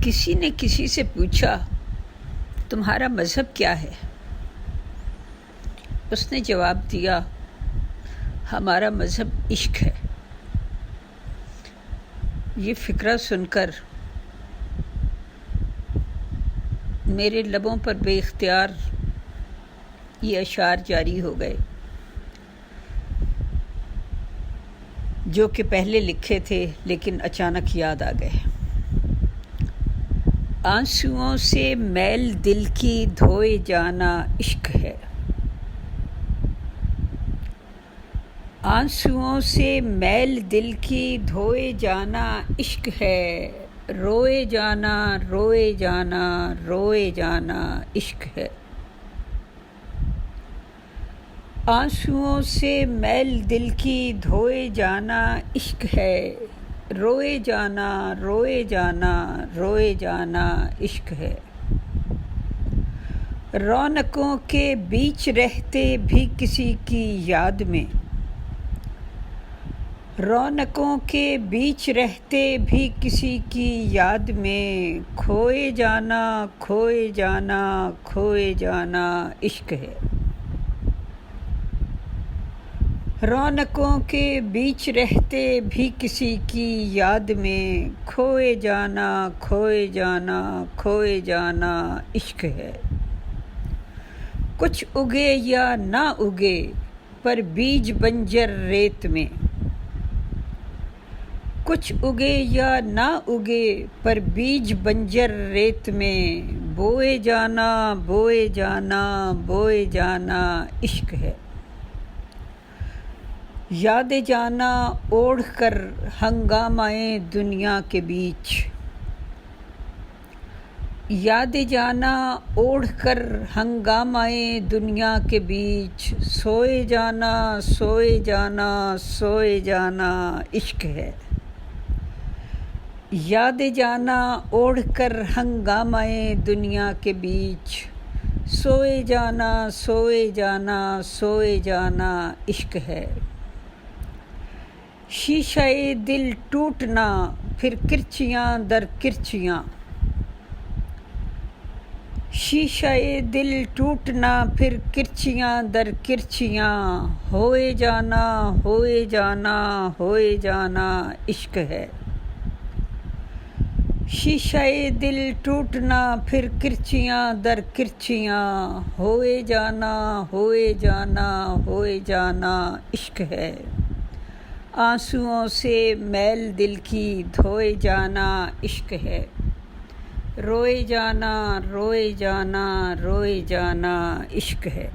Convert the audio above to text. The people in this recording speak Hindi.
किसी ने किसी से पूछा, तुम्हारा मज़हब क्या है? उसने जवाब दिया, हमारा मज़हब इश्क है। ये फ़िक्रा सुनकर मेरे लबों पर बेइख्तियार ये अशार जारी हो गए, जो कि पहले लिखे थे लेकिन अचानक याद आ गए। आंसुओं से मैल दिल की धोए जाना इश्क है। आंसुओं से मैल दिल की धोए जाना इश्क है। रोए जाना रोए जाना रोए जाना इश्क है। आंसुओं से मैल दिल की धोए जाना इश्क है। रोए जाना रोए जाना रोए जाना इश्क है। रौनकों के बीच रहते भी किसी की याद में, रौनकों के बीच रहते भी किसी की याद में, खोए जाना खोए जाना खोए जाना इश्क है। रौनकों के बीच रहते भी किसी की याद में, खोए जाना खोए जाना खोए जाना इश्क है। कुछ उगे या ना उगे पर बीज बंजर रेत में, कुछ उगे या ना उगे पर बीज बंजर रेत में, बोए जाना बोए जाना बोए जाना इश्क है। याद जाना ओढ़ कर हंगामाए दुनिया के बीच, याद जाना ओढ़ कर हंगामाए दुनिया के बीच, सोए जाना सोए जाना सोए जाना इश्क है। याद जाना ओढ़ कर हंगामाए दुनिया के बीच, सोए जाना सोए जाना सोए जाना इश्क है। शीशाए दिल टूटना फिर किरचियाँ दर किरचियाँ, शीशाए दिल टूटना फिर किरचियाँ दर किरचियाँ, होए जाना होए जाना होए जाना इश्क है। शीशाए दिल टूटना फिर किरचियाँ दर किरचियाँ, होए जाना होए जाना होए जाना इश्क है। आंसुओं से मैल दिल की धोए जाना इश्क है। रोए जाना रोए जाना रोए जाना इश्क है।